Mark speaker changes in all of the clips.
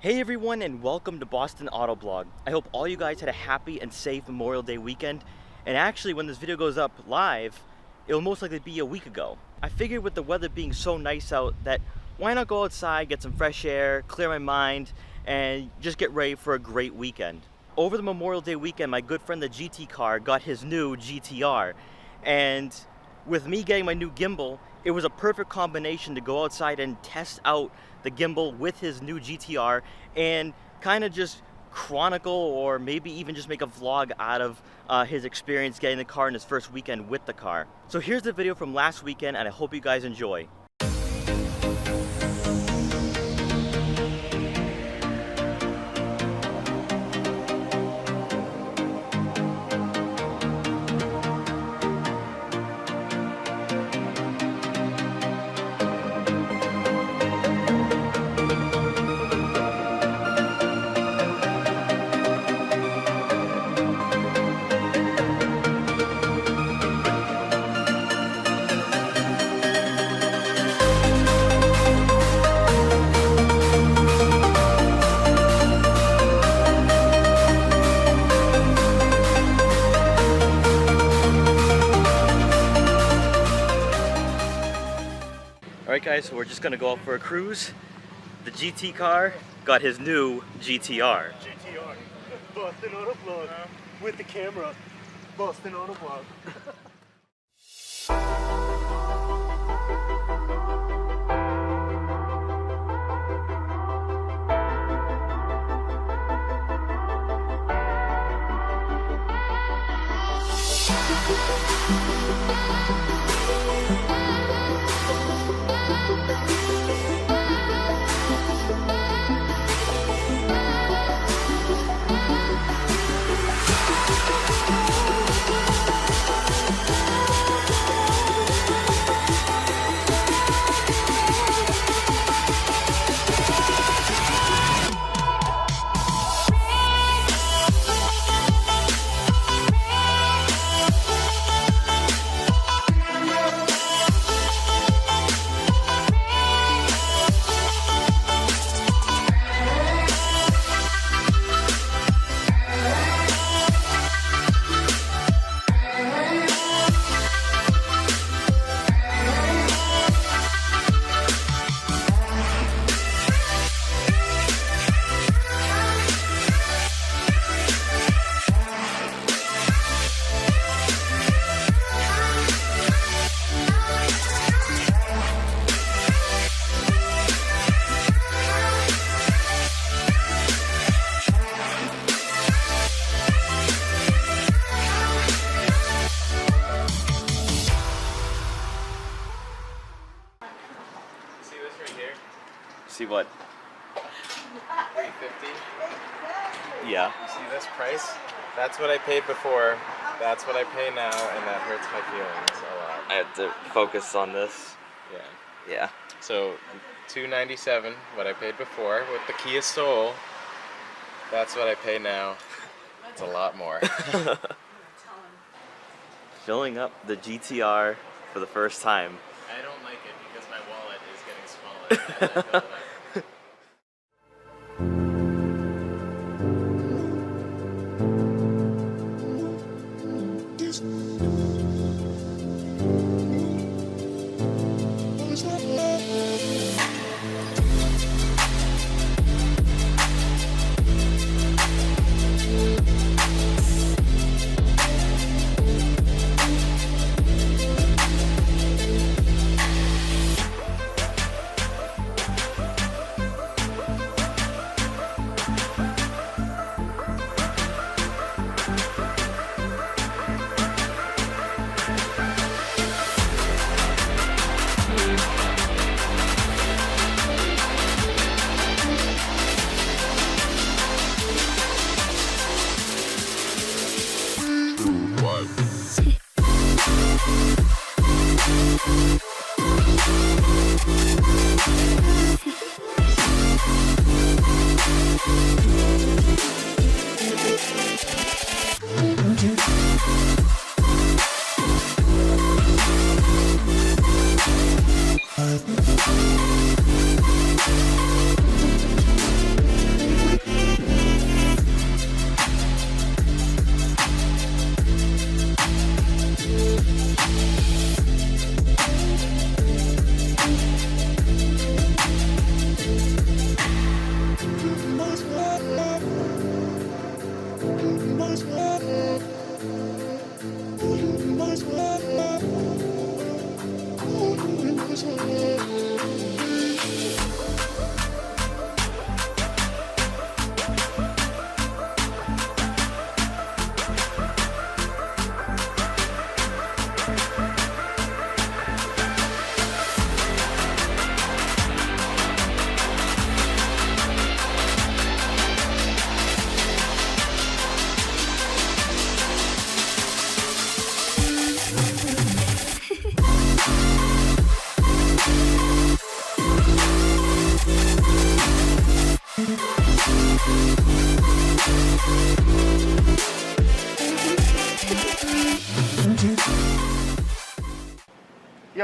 Speaker 1: Hey everyone, and welcome to Boston Auto Blog. I hope all you guys had a happy and safe Memorial Day weekend. And actually, when this video goes up live, it will most likely be a week ago. I figured with the weather being so nice out that why not go outside, get some fresh air, clear my mind, and just get ready for a great weekend. Over the Memorial Day weekend, my good friend the GT car got his new GT-R. And with me getting my new gimbal, it was a perfect combination to go outside and test out the gimbal with his new GT-R and kind of just chronicle or maybe even just make a vlog out of his experience getting the car in his first weekend with the car. So here's the video from last weekend, and I hope you guys enjoy. Alright guys, so we're just gonna go out for a cruise. The GT car got his new GT-R.
Speaker 2: GT-R, Boston Auto Blog, with the camera, Boston Auto Blog.
Speaker 1: See what?
Speaker 3: $350.
Speaker 1: Yeah.
Speaker 3: You see this price? That's what I paid before. That's what I pay now, and that hurts my feelings a lot.
Speaker 1: I have to focus on this.
Speaker 3: Yeah.
Speaker 1: Yeah.
Speaker 3: So, $297, what I paid before with the Kia Soul. That's what I pay now. It's a lot more.
Speaker 1: Filling up the GT-R for the first time.
Speaker 3: I don't like it because my wallet is getting smaller as I fill it up.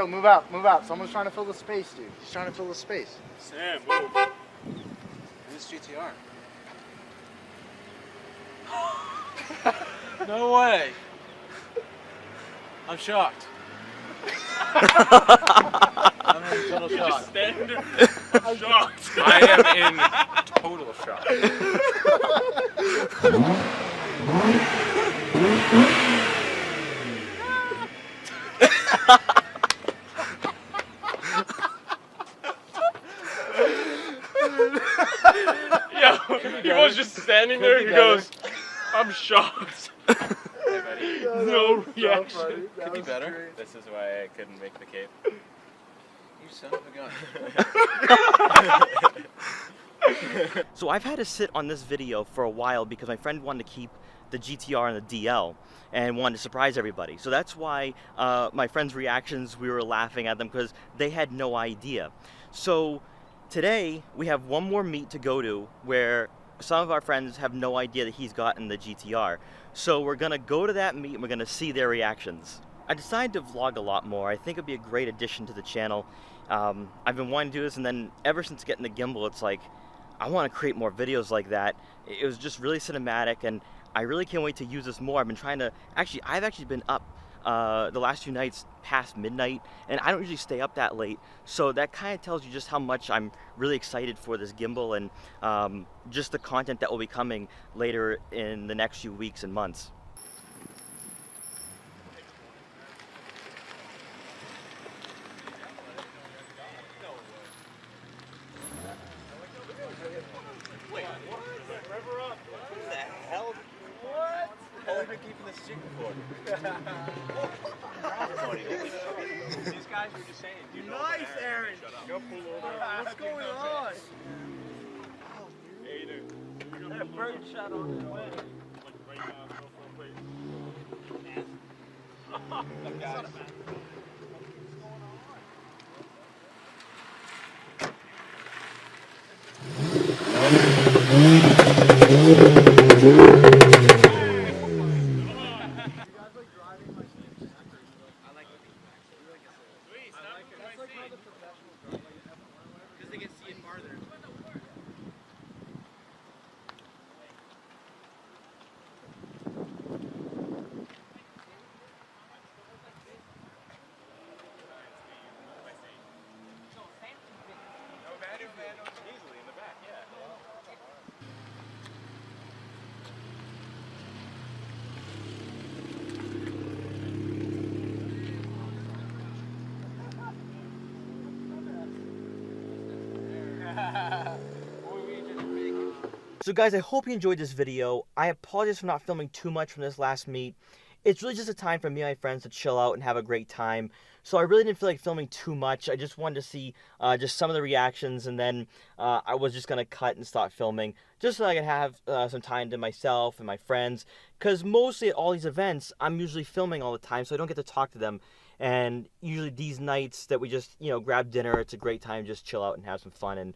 Speaker 4: Yo, move out, move out. Someone's trying to fill the space, dude. He's trying to fill the space.
Speaker 2: Sam, move.
Speaker 4: This GTR.
Speaker 5: No way. I'm shocked. I'm in total shock.
Speaker 2: Standing there. I'm shocked.
Speaker 3: I am in total shock.
Speaker 2: Yo, he was just standing there. He goes, I'm shocked.
Speaker 3: Hey, buddy.
Speaker 2: No reaction.
Speaker 5: Could be better.
Speaker 3: This is why I couldn't make the cape.
Speaker 5: You son of a gun.
Speaker 1: So I've had to sit on this video for a while because my friend wanted to keep the GTR and the DL and wanted to surprise everybody. So that's why my friend's reactions, we were laughing at them because they had no idea. So today we have one more meet to go to where some of our friends have no idea that he's gotten the GTR. So we're gonna go to that meet and we're gonna see their reactions. I decided to vlog a lot more. I think it'd be a great addition to the channel. I've been wanting to do this, and then ever since getting the gimbal, it's like, I want to create more videos like that. It was just really cinematic, and I really can't wait to use this more. I've been trying to, I've actually been up the last few nights past midnight, and I don't usually stay up that late. So that kind of tells you just how much I'm really excited for this gimbal and just the content that will be coming later in the next few weeks and months.
Speaker 5: These guys were just saying, dude.
Speaker 2: Nice, Aaron. Go pull over. What's going on? Hey, dude. That bird shot on his way. Like right now, go for a plate.
Speaker 1: So guys, I hope you enjoyed this video. I apologize for not filming too much from this last meet. It's really just a time for me and my friends to chill out and have a great time. So I really didn't feel like filming too much. I just wanted to see just some of the reactions, and then I was just going to cut and stop filming just so I could have some time to myself and my friends. Because mostly at all these events, I'm usually filming all the time, so I don't get to talk to them. And usually these nights that we just, grab dinner, it's a great time to just chill out and have some fun and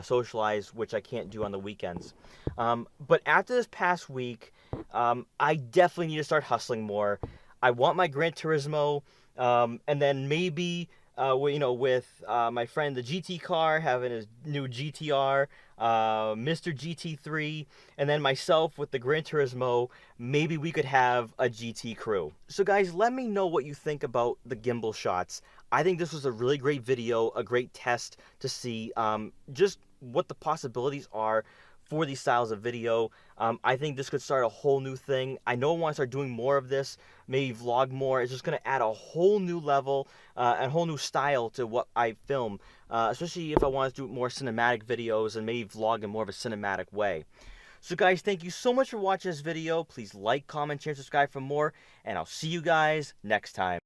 Speaker 1: socialize, which I can't do on the weekends. But after this past week, I definitely need to start hustling more. I want my Gran Turismo, and then maybe, with my friend the GT car having his new GT-R, Mr. GT3, and then myself with the Gran Turismo, maybe we could have a GT crew. So guys, let me know what you think about the gimbal shots. I think this was a really great video, a great test to see just what the possibilities are for these styles of video. I think this could start a whole new thing. I know I want to start doing more of this, maybe vlog more. It's just going to add a whole new level and a whole new style to what I film, especially if I want to do more cinematic videos and maybe vlog in more of a cinematic way. So guys, thank you so much for watching this video. Please like, comment, share, subscribe for more, and I'll see you guys next time.